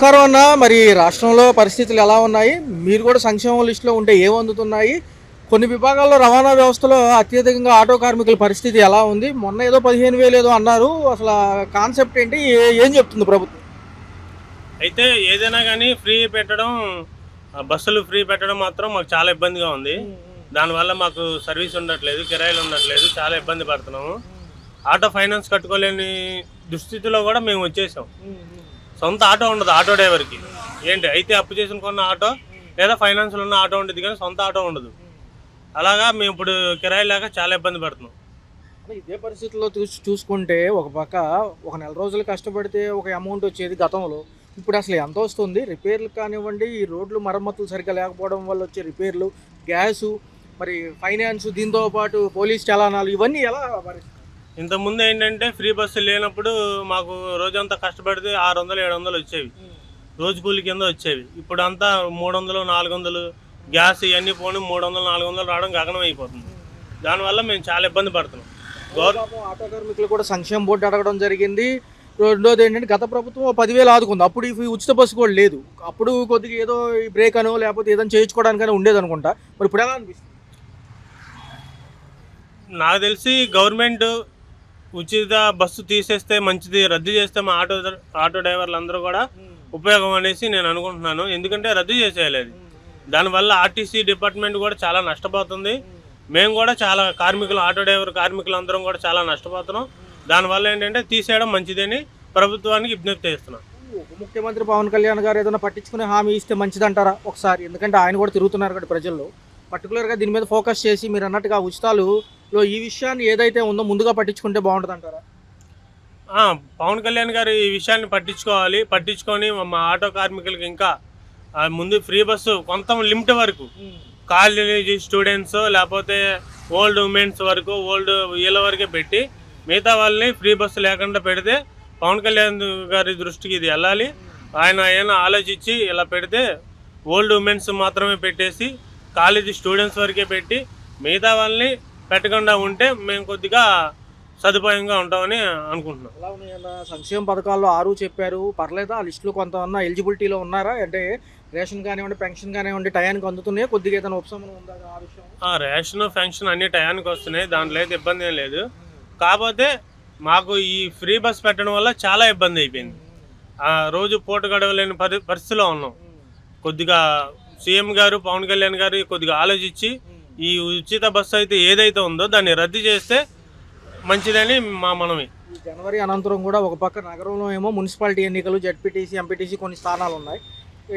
Corona మరి రాష్ట్రంలో పరిస్థితులు ఎలా ఉన్నాయి? మీరు కూడా సంక్షేమ లిస్టులో ఉంటే ఏమందుతున్నాయి? కొన్ని విభాగాల్లో రవాణా వ్యవస్థలో అత్యధికంగా ఆటో కార్మికుల పరిస్థితి ఎలా ఉంది? మొన్న ఏదో 15,000 ఏదో అన్నారు. అసలు కాన్సెప్ట్ ఏంటి? ఏం చెప్తుంది ప్రభుత్వం? అయితే ఏదైనా గానీ ఫ్రీ పెట్టడం బస్సులు ఫ్రీ పెట్టడం మాత్రం మాకు చాలా ఇబ్బందిగా ఉంది. దానివల్ల మాకు సర్వీస్ ఉండట్లేదు, కిరాయిలు ఉండట్లేదు. చాలా ఇబ్బంది పడుతున్నాము. ఆటో ఫైనాన్స్ కట్టుకోలేని దుస్థితిలో కూడా మేము వచ్చేసాం. సొంత ఆటో ఉండదు ఆటో డ్రైవర్‌కి. ఏంటి అయితే అప్పు చేసుకొని కొన్న ఆటో లేదా ఫైనాన్స్‌లో ఉన్న ఆటో ఉండిద్ది కానీ సొంత ఆటో ఉండదు. అలాగా మేము ఇప్పుడు కిరాయి లేక చాలా ఇబ్బంది పడుతున్నాం. అంటే ఇదే పరిస్థితుల్లో చూసుకుంటే ఒక పక్క ఒక నెల రోజులు కష్టపడితే ఒక అమౌంట్ వచ్చేది గతంలో. ఇప్పుడు అసలు ఎంత వస్తుంది? రిపేర్లు కానివ్వండి, ఈ రోడ్లు మరమ్మతులు సరిగ్గా లేకపోవడం వల్ల వచ్చే రిపేర్లు, గ్యాసు, మరి ఫైనాన్స్, దీంతో పాటు పోలీస్ చలానాలు ఇవన్నీ ఎలా మరి? ఇంతకుముందు ఏంటంటే ఫ్రీ బస్సులు లేనప్పుడు మాకు రోజంతా కష్టపడితే 600, 700 వచ్చేవి. రోజు కూలి కింద వచ్చేవి. ఇప్పుడు అంతా 300, 400 గ్యాస్ ఇవన్నీ పోనీ 300, 400 రావడం గగనం అయిపోతుంది. దానివల్ల మేము చాలా ఇబ్బంది పడుతున్నాం. పాపం ఆటో కార్మికులు కూడా సంక్షేమ బోర్డు అడగడం జరిగింది. రెండోది ఏంటంటే గత ప్రభుత్వం 10,000 ఆదుకుంది. అప్పుడు ఈ ఉచిత బస్సు కూడా లేదు. అప్పుడు కొద్దిగా ఏదో ఈ బ్రేక్ అనో లేకపోతే ఏదైనా చేయించుకోవడానికైనా ఉండేది అనుకుంటా. మరి ఇప్పుడు ఎలా అనిపిస్తుంది? నాకు తెలిసి గవర్నమెంట్ ఉచిత బస్సు తీసేస్తే మంచిది, రద్దు చేస్తే మా ఆటో డ్రైవర్లు అందరూ కూడా ఉపయోగం అనేసి నేను అనుకుంటున్నాను. ఎందుకంటే రద్దు చేసేయాలి అది. దానివల్ల ఆర్టీసీ డిపార్ట్మెంట్ కూడా చాలా నష్టపోతుంది. మేము కూడా చాలా ఆటో డ్రైవర్ కార్మికులు అందరం కూడా చాలా నష్టపోతున్నాం. దానివల్ల ఏంటంటే తీసేయడం మంచిదని ప్రభుత్వానికి విజ్ఞప్తి చేస్తున్నాం. ఉప ముఖ్యమంత్రి పవన్ కళ్యాణ్ గారు ఏదైనా పట్టించుకునే హామీ ఇస్తే మంచిదంటారా ఒకసారి? ఎందుకంటే ఆయన కూడా తిరుగుతున్నారు కదా ప్రజల్లో. పర్టికులర్గా దీని మీద ఫోకస్ చేసి మీరు అన్నట్టుగా ఉచితాలులో ఈ విషయాన్ని ఏదైతే ఉందో ముందుగా పట్టించుకుంటే బాగుంటుంది అంటారా? పవన్ కళ్యాణ్ గారు ఈ విషయాన్ని పట్టించుకొని మా ఆటో కార్మికులకి ఇంకా ముందు ఫ్రీ బస్సు కొంత లిమిట్ వరకు కాలేజీ స్టూడెంట్స్ లేకపోతే ఓల్డ్ ఉమెన్స్ వరకు వీళ్ళ వరకే పెట్టి మిగతా వాళ్ళని ఫ్రీ బస్సు లేకుండా పెడితే పవన్ కళ్యాణ్ గారి దృష్టికి ఇది వెళ్ళాలి. ఆయన ఏమైనా ఆలోచించి ఇలా పెడితే ఓల్డ్ ఉమెన్స్ మాత్రమే పెట్టేసి కాలేజీ స్టూడెంట్స్ వరకే పెట్టి మిగతా వాళ్ళని పెట్టకుండా ఉంటే మేము కొద్దిగా సదుపాయంగా ఉంటామని అనుకుంటున్నాం. ఎలా ఉన్నాయన్న సంక్షేమ పథకాల్లో 6 చెప్పారు, పర్లేదా? ఆ లిస్టులో కొంతమన్నా ఎలిజిబిలిటీలో ఉన్నారా? అంటే రేషన్ కానివ్వండి, పెన్షన్ కానివ్వండి టయానికి అందుతున్నాయి, కొద్దిగా ఏదైనా ఉపశమనం ఉందా ఆ విషయం? రేషన్ పెన్షన్ అన్ని టయానికి వస్తున్నాయి, దాంట్లో అయితే ఇబ్బంది ఏం లేదు. కాకపోతే మాకు ఈ ఫ్రీ బస్ పెట్టడం వల్ల చాలా ఇబ్బంది అయిపోయింది. రోజు పూట గడవలేని పరిస్థితిలో ఉన్నాం. కొద్దిగా సీఎం గారు పవన్ కళ్యాణ్ గారు కొద్దిగా ఆలోచించి ఈ ఉచిత బస్సు అయితే ఏదైతే ఉందో దాన్ని రద్దు చేస్తే మంచిదని మా మనవి. ఈ జనవరి అనంతరం కూడా ఒక పక్క నగరంలో ఏమో మున్సిపాలిటీ ఎన్నికలు, జడ్పీటీసీ, ఎంపీటీసీ కొన్ని స్థానాలు ఉన్నాయి.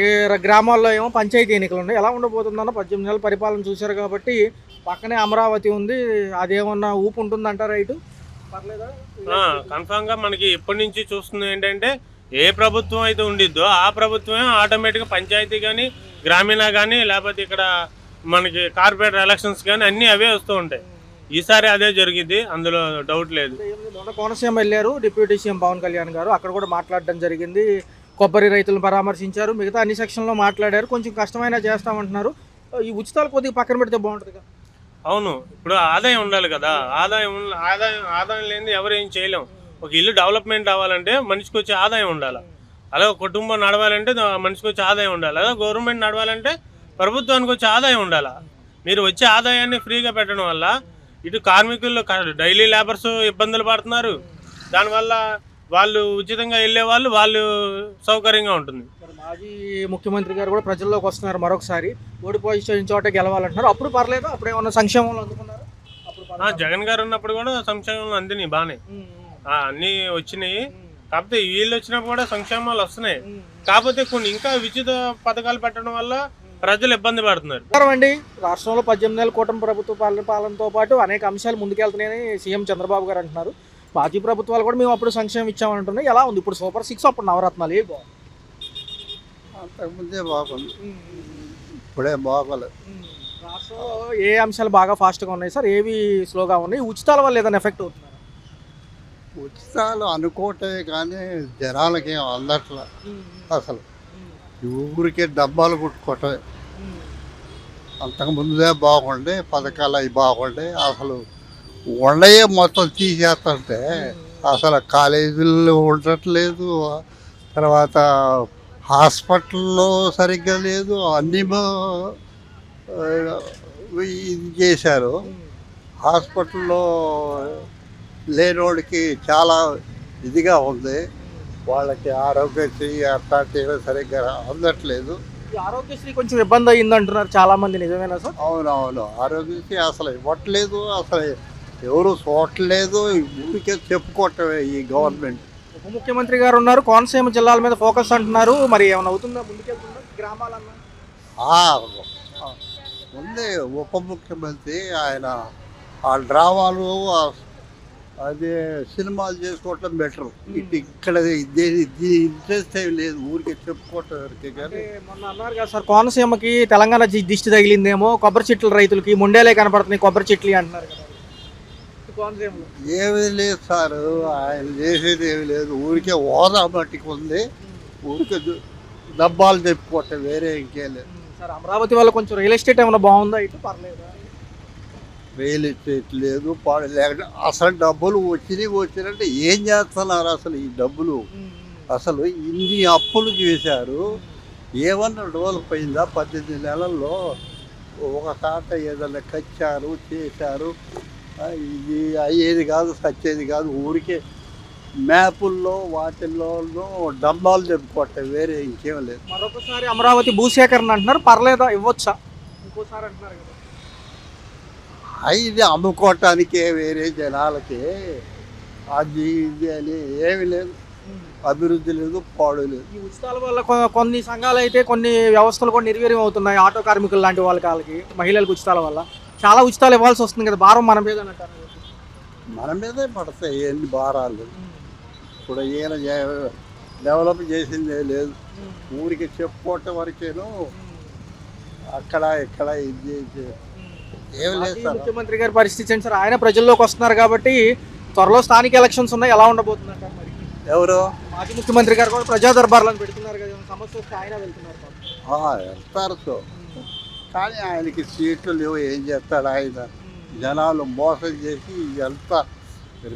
ఈ గ్రామాల్లో ఏమో పంచాయతీ ఎన్నికలు ఉన్నాయి. ఎలా ఉండబోతుందన్న 18 నెలల పరిపాలన చూశారు కాబట్టి పక్కనే అమరావతి ఉంది. అదేమన్నా ఊపు ఉంటుందంటారా? ఇటు పర్లేదా? కన్ఫామ్గా మనకి ఇప్పటి నుంచి చూస్తుంది ఏంటంటే ఏ ప్రభుత్వం అయితే ఉండిద్దో ఆ ప్రభుత్వమే ఆటోమేటిక్గా పంచాయతీ కానీ గ్రామీణ కానీ లేకపోతే ఇక్కడ మనకి కార్పొరేటర్ ఎలక్షన్స్ కానీ అన్నీ అవే వస్తూ ఉంటాయి. ఈసారి అదే జరిగింది, అందులో డౌట్ లేదు. మొన్న కోనసీమ వెళ్ళారు డిప్యూటీ సీఎం పవన్ కళ్యాణ్ గారు. అక్కడ కూడా మాట్లాడడం జరిగింది. కొబ్బరి రైతులను పరామర్శించారు, మిగతా అన్ని సెక్షన్లో మాట్లాడారు. కొంచెం కష్టమైనా చేస్తామంటున్నారు. ఈ ఉచితాలు కొద్దిగా పక్కన పెడితే బాగుంటుంది కదా? అవును, ఇప్పుడు ఆదాయం ఉండాలి కదా. ఆదాయం లేనిది ఎవరు ఏం చేయలేం. ఒక ఇల్లు డెవలప్మెంట్ అవ్వాలంటే మనిషికి వచ్చే ఆదాయం ఉండాలి. అలాగే కుటుంబం నడవాలంటే మనిషికి వచ్చే ఆదాయం ఉండాలి. అలాగే గవర్నమెంట్ నడవాలంటే ప్రభుత్వానికి వచ్చే ఆదాయం ఉండాలి. మీరు వచ్చే ఆదాయాన్ని ఫ్రీగా పెట్టడం వల్ల ఇటు కార్మికులు డైలీ లేబర్స్ ఇబ్బందులు పడుతున్నారు. దానివల్ల వాళ్ళు ఉచితంగా వెళ్ళే వాళ్ళు సౌకర్యంగా ఉంటుంది. మాజీ ముఖ్యమంత్రి గారు కూడా ప్రజల్లోకి వస్తున్నారు. మరొకసారి ఓడిపోయిన చోట గెలవాలంటున్నారు. అప్పుడు పర్లేదు, అప్పుడు ఏమన్నా సంక్షేమంలో అందుకున్నారు? జగన్ గారు ఉన్నప్పుడు కూడా సంక్షేమంలో అందినాయి బాగానే, అన్నీ వచ్చినాయి. కాకపోతే వీళ్ళు వచ్చినప్పుడు కూడా సంక్షేమాలు వస్తున్నాయి. కాకపోతే కొన్ని ఇంకా ఉచిత పథకాలు పెట్టడం వల్ల ప్రజలు ఇబ్బంది పడుతున్నారు. అండి, రాష్ట్రంలో 18 నెలల కూటమి ప్రభుత్వ పాలనతో పాటు అనేక అంశాలు ముందుకెళ్తున్నాయని సీఎం చంద్రబాబు గారు అంటున్నారు. మాజీ ప్రభుత్వాలు కూడా మేము అప్పుడు సంక్షేమం ఇచ్చామంటున్నాయి. ఎలా ఉంది ఇప్పుడు? సూపర్ 6, అప్పుడు నవరత్నాలు ఏ బాగుంది? అంతకుముందే బాగుంది, ఇప్పుడే బాగోలేదు. రాష్ట్రంలో ఏ అంశాలు బాగా ఫాస్ట్గా ఉన్నాయి సార్? ఏవి స్లోగా ఉన్నాయి? ఉచితాల వల్ల ఏదైనా ఎఫెక్ట్ అవుతుంది? ఉచితాలు అనుకోవటే కానీ జనాలకి ఏం అందట్లా. అసలు ఊరికే డబ్బాలు కుట్టుకోవటమే. అంతకుముందే బాగుండే పథకాలు అవి బాగుండే. అసలు ఉండయే మొత్తం తీసేస్తుంటే అసలు కాలేజీలు ఉండట్లేదు. తర్వాత హాస్పిటల్లో సరిగ్గా లేదు, అన్ని ఇది చేశారు. హాస్పిటల్లో లేనోడికి చాలా ఇదిగా ఉంది, వాళ్ళకి ఆరోగ్యశ్రీ అట్లాంటివి సరిగ్గా అందట్లేదు. ఈ ఆరోగ్యశ్రీ కొంచెం ఇబ్బంది అయ్యింది అంటున్నారు చాలా మంది, నిజమేనా సార్? అవునవును, ఆరోగ్యశ్రీ అసలు ఇవ్వట్లేదు, అసలు ఎవరు చూడట్లేదు, ఊరికే చెప్పుకోవటమే ఈ గవర్నమెంట్. ఉప ముఖ్యమంత్రి గారు ఉన్నారు, కోనసీమ జిల్లాల మీద ఫోకస్ అంటున్నారు, మరి ఏమైనా అవుతుందా, ముందుకెళ్తుందా గ్రామాలన్నా? ఉంది ఉప ముఖ్యమంత్రి, ఆయన ఆ డ్రామాలు అదే సినిమాలు చేసుకోవటం బెటర్. ఇక్కడ ఇది ఇంట్రెస్ట్ ఏమి లేదు, ఊరికే చెప్పుకోవటం వరకే. కానీ మొన్న అన్నారు కదా సార్, కోనసీమకి తెలంగాణ దిష్టి తగిలిందేమో, కొబ్బరి చెట్ల రైతులకి మొండేలే కనపడుతున్నాయి కొబ్బరి చెట్లు అంటున్నారు కదా కోనసీమలో. ఏమీ లేదు సార్, ఆయన చేసేది ఏమి లేదు, ఊరికే హోదా మట్టికి ఉంది, ఊరికే డబ్బాలు తెప్పుకోవటం, వేరే ఇంకేం లేదు. సార్ అమరావతి వల్ల కొంచెం రియల్ ఎస్టేట్ ఏమైనా బాగుందా, ఇటు పర్లేదా? రియల్ ఎస్టేట్ లేదు, పాడు లేకుండా అసలు డబ్బులు వచ్చినంటే ఏం చేస్తున్నారు అసలు ఈ డబ్బులు? అసలు ఇన్ని అప్పులు చేశారు, ఏమన్నా డెవలప్ అయిందా? 18 నెలల్లో ఒక తాట ఏదన్నా కచ్చారు చేశారు, ఇది అయ్యేది కాదు, సచ్చేది కాదు, ఊరికే మ్యాపుల్లో వాటిల్లోనూ డబ్బాలు చెప్పుకోవటం, వేరే ఇంకేం లేదు. మరొకసారి అమరావతి భూసేకరణ అంటున్నారు, పర్లేదా, ఇవ్వచ్చా ఇంకోసారి అంటున్నారు కదా? ఇది అమ్ముకోవటానికే, వేరే జనాలకి అది ఇది అని ఏమి లేదు, అభివృద్ధి లేదు, పాడు లేదు. ఈ ఉచితాల వల్ల కొన్ని సంఘాలు అయితే కొన్ని వ్యవస్థలు కూడా నిర్వీర్యం అవుతున్నాయి, ఆటో కార్మికులు లాంటి వాళ్ళకి మహిళలకు ఉచితాల వల్ల చాలా ఉచితాలు ఇవ్వాల్సి వస్తుంది కదా, భారం మన మీద అంటారు. మన మీదే పడతాయి ఎన్ని భారాలు. ఇప్పుడు ఈయన డెవలప్ చేసిందే లేదు, ఊరికి చెప్పుకోవటం వరకేను, అక్కడ ఇక్కడ ఇది ఏమి లేదు సార్. ముఖ్యమంత్రి గారి పరిస్థితి ఏంటి సార్? ఆయన ప్రజల్లోకి వస్తున్నారు కాబట్టి త్వరలో స్థానిక ఎలక్షన్స్ ఉన్నాయి, ఎలా ఉండబోతుంది అంటారు మరి? ఎవరు? మాజీ ముఖ్యమంత్రి గారు కూడా ప్రజా దర్బార్లను పెడుతున్నారు కదా, సమస్య వస్తే ఆయన వెళ్తున్నారు. వెళ్తారు సో, కానీ ఆయనకి సీట్లు లేవు, ఏం చేస్తాడు ఆయన? జనాలు మోసం చేసి ఎంత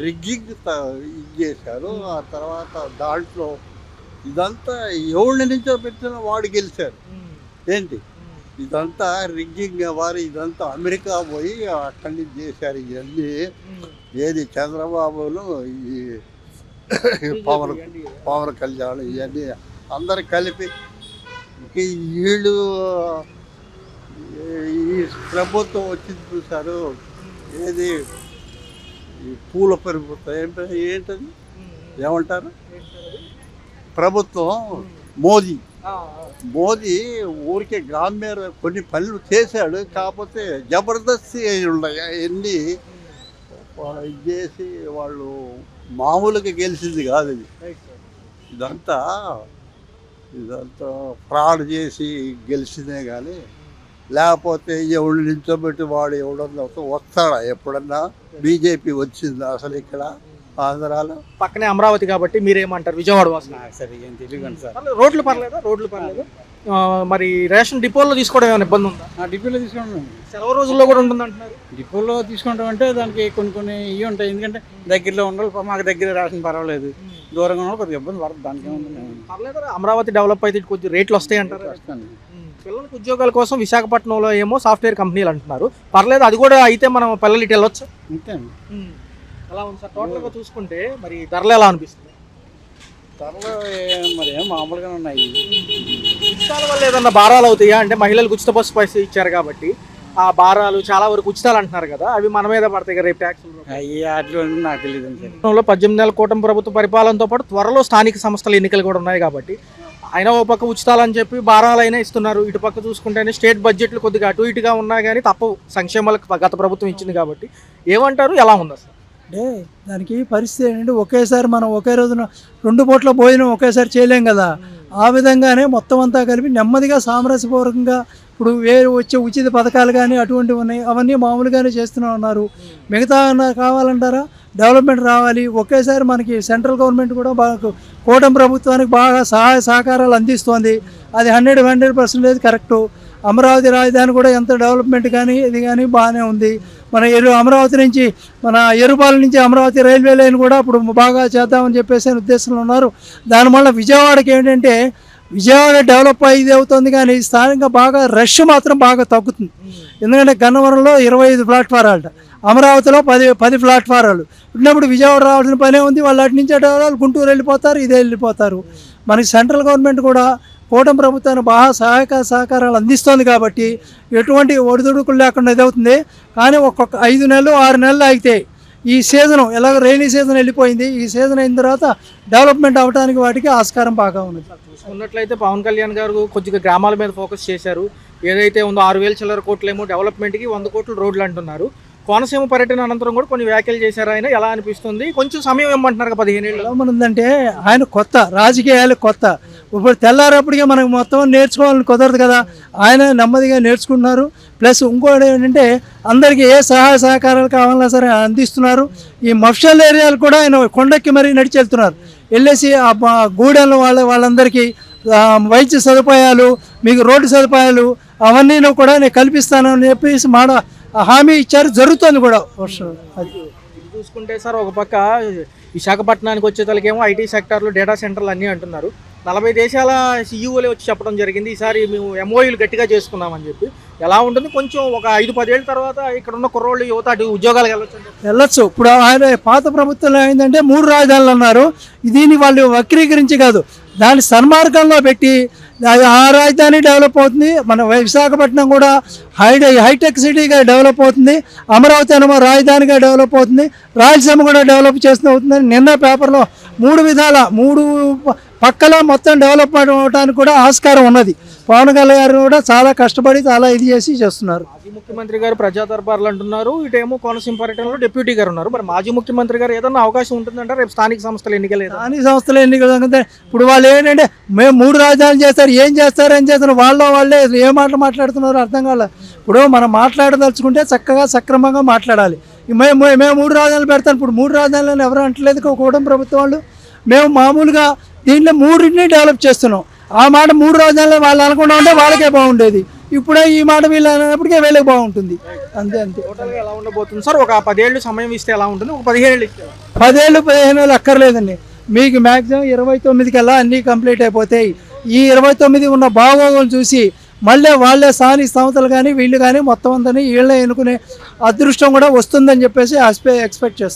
రిగ్గింగ్ ఇది చేశారు. ఆ తర్వాత దాంట్లో ఇదంతా ఎవరి నుంచో పెట్టిన వాడు గెలిచారు ఏంటి, ఇదంతా రిగ్గింగ్ వారు, ఇదంతా అమెరికా పోయి అక్కడి నుంచి చేశారు ఇవన్నీ. ఏది చంద్రబాబును ఈ పవన్ కళ్యాణ్ ఇవన్నీ అందరు కలిపి వీళ్ళు ఈ ప్రభుత్వం వచ్చింది చూశారు, ఏది ఈ పూల ప్రభుత్వం ఏంటది ఏమంటారు, ప్రభుత్వం మోదీ ఊరికే గ్రామ్య కొన్ని పనులు చేశాడు, కాకపోతే జబర్దస్తి ఉన్నాయి అవన్నీ ఇది చేసి వాళ్ళు మామూలుగా గెలిచింది కాదు ఇది. ఇదంతా ఫ్రాడ్ చేసి గెలిచిందే కానీ, లేకపోతే ఎవడు నిల్చోబెట్టి వాడు ఎవడన్నా వస్తాడా? ఎప్పుడన్నా బీజేపీ వచ్చిందా అసలు ఇక్కడ ఆంధ్రాలో? పక్కనే అమరావతి కాబట్టి మీరేమంటారు విజయవాడ వాసులు? సరే ఏం తెలియదు సార్. రోడ్లు పర్లేదు. మరి రేషన్ డిపోలో తీసుకోవడం ఏమైనా ఇబ్బంది ఉందా? డిపోలో తీసుకుంటాం, సెలవు రోజుల్లో కూడా ఉంటుంది అంటున్నారు. డిపోలో తీసుకుంటాం అంటే దానికి కొన్ని ఇవి ఉంటాయి, ఎందుకంటే దగ్గరలో ఉండాలి, మాకు దగ్గర రేషన్ పర్వాలేదు, దూరంగా ఉన్న కొద్దిగా ఇబ్బంది పడుతుంది, దానికి పర్లేదు. అమరావతి డెవలప్ అయితే కొద్దిగా రేట్లు వస్తాయి అంటారు. పిల్లలకు ఉద్యోగాల కోసం విశాఖపట్నంలో ఏమో సాఫ్ట్వేర్ కంపెనీలు అంటున్నారు, పర్లేదు, అది కూడా అయితే మనం పిల్లలు ఇటు వెళ్ళొచ్చు. అంతే అలా ఉంది సార్. టోటల్గా చూసుకుంటే మరి ధరలు ఎలా అనిపిస్తుంది? ధరలు మరి ఏం మామూలుగానే ఉన్నాయి. ఉచితాల వల్ల ఏదన్నా భారాలు అవుతాయా? అంటే మహిళలకు ఉచిత బస్సు పైసలు ఇచ్చారు కాబట్టి ఆ భారాలు చాలా వరకు ఉచితాలు అంటున్నారు కదా, అవి మన మీద పడతాయి కదా రేపు ట్యాక్స్? నాకు తెలియదు. 18 నెలల కూటమి ప్రభుత్వ పరిపాలనతో పాటు త్వరలో స్థానిక సంస్థల ఎన్నికలు కూడా ఉన్నాయి కాబట్టి ఆయన ఓ పక్క ఉచితాలు అని చెప్పి భారాలు అయినా ఇస్తున్నారు, ఇటు పక్క చూసుకుంటేనే స్టేట్ బడ్జెట్లు కొద్దిగా అటు ఇటుగా ఉన్నా కానీ తప్పవు, సంక్షేమాలకు గత ప్రభుత్వం ఇచ్చింది కాబట్టి. ఏమంటారు, ఎలా ఉంది అసలు? అంటే దానికి పరిస్థితి ఏంటంటే ఒకేసారి మనం ఒకే రోజున 2 పూట్ల భోజనం ఒకేసారి చేయలేం కదా, ఆ విధంగానే మొత్తం అంతా కలిపి నెమ్మదిగా సామరస్యపూర్వకంగా ఇప్పుడు వేరు వచ్చే ఉచిత పథకాలు కానీ అటువంటివి ఉన్నాయి, అవన్నీ మామూలుగానే చేస్తూనే ఉన్నారు. మిగతా కావాలంటారా, డెవలప్మెంట్ రావాలి, ఒకేసారి మనకి సెంట్రల్ గవర్నమెంట్ కూడా బాగా కూటమి ప్రభుత్వానికి బాగా సహాయ సహకారాలు అందిస్తోంది, అది 100% కరెక్టు. అమరావతి రాజధాని కూడా ఎంత డెవలప్మెంట్ కానీ ఇది కానీ బాగానే ఉంది. మన అమరావతి నుంచి మన ఎరుపాలెం నుంచి అమరావతి రైల్వే లైన్ కూడా ఇప్పుడు బాగా చేద్దామని చెప్పేసి ఉద్దేశంలో ఉన్నారు. దానివల్ల విజయవాడకి ఏంటంటే విజయవాడ డెవలప్ అయ్యేది అవుతుంది కానీ స్థానికంగా బాగా రష్ మాత్రం బాగా తగ్గుతుంది. ఎందుకంటే గన్నవరంలో 25 ప్లాట్ఫారాలు, అమరావతిలో 10 ప్లాట్ఫారాలు ఉన్నప్పుడు విజయవాడ రావాల్సిన పనే ఉంది. వాళ్ళు అటు నుంచి అటు వాళ్ళు గుంటూరు వెళ్ళిపోతారు, ఇదే వెళ్ళిపోతారు. మనకి సెంట్రల్ గవర్నమెంట్ కూడా కూటమి ప్రభుత్వాన్ని బాగా సహకారాలు అందిస్తోంది కాబట్టి ఎటువంటి ఒడిదుడుకులు లేకుండా ఇదవుతుంది. కానీ ఒక్కొక్క 5 నెలలు 6 నెలలు ఆగితే ఈ సీజను ఎలాగో రైనీ సీజన్ వెళ్ళిపోయింది, ఈ సీజన్ అయిన తర్వాత డెవలప్మెంట్ అవ్వడానికి వాటికి ఆస్కారం బాగా ఉంది. చూసుకున్నట్లయితే పవన్ కళ్యాణ్ గారు కొద్దిగా గ్రామాల మీద ఫోకస్ చేశారు. ఏదైతే ఉందో 6,000 చిల్లర కోట్లేమో డెవలప్మెంట్కి, 100 కోట్లు రోడ్లు అంటున్నారు. కోనసీమ పర్యటన అనంతరం కూడా కొన్ని వ్యాఖ్యలు చేశారు ఆయన. ఎలా అనిపిస్తుంది? కొంచెం సమయం ఇవ్వమంటున్నారు 15 ఏళ్ళు. ఎలా ఉందంటే ఆయన కొత్త రాజకీయాలు కొత్త, ఇప్పుడు తెల్లారప్పటికే మనకు మొత్తం నేర్చుకోవాలని కుదరదు కదా. ఆయన నెమ్మదిగా నేర్చుకుంటున్నారు. ప్లస్ ఇంకోటి ఏంటంటే అందరికీ ఏ సహాయ సహకారాలు కావాలన్నా సరే అందిస్తున్నారు. ఈ మఫ్షల్ ఏరియాలు కూడా ఆయన కొండెక్కి మరీ నడిచి వెళ్తున్నారు. వెళ్ళేసి ఆ గూడెంలో వాళ్ళందరికీ వైద్య సదుపాయాలు, మీకు రోడ్డు సదుపాయాలు అవన్నీ కూడా నేను కల్పిస్తానని చెప్పేసి హామీ ఇచ్చారు. జరుగుతుంది కూడా వర్షం. అది ఇది చూసుకుంటే సార్, ఒక పక్క విశాఖపట్నానికి వచ్చేతలకేమో ఐటీ సెక్టార్లు, డేటా సెంటర్లు అన్నీ అంటున్నారు. 40 దేశాల సీఈఓలే వచ్చి చెప్పడం జరిగింది ఈసారి మేము ఎంఓయూలు గట్టిగా చేసుకున్నామని చెప్పి. ఎలా ఉంటుంది? కొంచెం ఒక 5-10 ఏళ్ళ తర్వాత ఇక్కడ ఉన్న కుర్రోళ్ళు యువత అటు ఉద్యోగాలకు వెళ్ళొచ్చు. ఇప్పుడు ఆయన పాత ప్రభుత్వంలో ఏంటంటే 3 రాజధానులు అన్నారు. దీన్ని వాళ్ళు వక్రీకరించి కాదు, దాన్ని సన్మార్గంలో పెట్టి ఆ రాజధాని డెవలప్ అవుతుంది. మన విశాఖపట్నం కూడా హైటెక్ సిటీగా డెవలప్ అవుతుంది. అమరావతి అనమో రాజధానిగా డెవలప్ అవుతుంది. రాయలసీమ కూడా డెవలప్ చేస్తూ అవుతుందని నిన్న పేపర్లో 3 పక్కల మొత్తం డెవలప్ అవడానికి కూడా ఆస్కారం ఉన్నది. పవన్ కళ్యాణ్ గారు కూడా చాలా కష్టపడి చాలా ఇది చేస్తున్నారు. మాజీ ముఖ్యమంత్రి గారు ప్రజా దర్బార్లు అంటున్నారు, ఇటేమో కోనసీమ పర్యటనలో డిప్యూటీ గారు ఉన్నారు. మరి మాజీ ముఖ్యమంత్రి గారు ఏదన్నా అవకాశం ఉంటుందంటే రేపు స్థానిక సంస్థల ఎన్నికలు? స్థానిక సంస్థల ఎన్నికలు ఇప్పుడు వాళ్ళు ఏంటంటే మేము 3 రాజధానులు చేస్తారు, ఏం చేస్తున్నారు వాళ్ళే ఏ మాటలు మాట్లాడుతున్నారో అర్థం కాలేదు. ఇప్పుడు మనం మాట్లాడదలుచుకుంటే చక్కగా సక్రమంగా మాట్లాడాలి. మేము 3 రాజధానులు పెడతాం. ఇప్పుడు 3 రాజధానులను ఎవరు అంటలేదు కూటమి ప్రభుత్వం వాళ్ళు. మేము మామూలుగా దీంట్లో 3ని డెవలప్ చేస్తున్నాం. ఆ మాట 3 రాజధానులు వాళ్ళు అనకుండా ఉంటే వాళ్ళకే బాగుండేది. ఇప్పుడే ఈ మాట వీళ్ళు అనేప్పటికే వీళ్ళకి బాగుంటుంది. అంతే. టోటల్గా ఎలా ఉండబోతుంది సార్? ఒక 10 ఏళ్ళు సమయం ఇస్తే ఎలా ఉంటుంది? ఒక 15 ఏళ్ళు ఇస్తే? 10 ఏళ్ళు 15 ఏళ్ళు అక్కర్లేదండి. మీకు మ్యాక్సిమం 29కల్లా అన్నీ కంప్లీట్ అయిపోతాయి. ఈ 29 ఉన్న భాగోగులు చూసి మళ్ళీ వాళ్ళే స్థానిక సంస్థలు కానీ వీళ్ళు కానీ మొత్తం అంతా వీళ్ళే ఎన్నుకునే అదృష్టం కూడా వస్తుందని చెప్పేసి ఎక్స్పెక్ట్ చేస్తారు.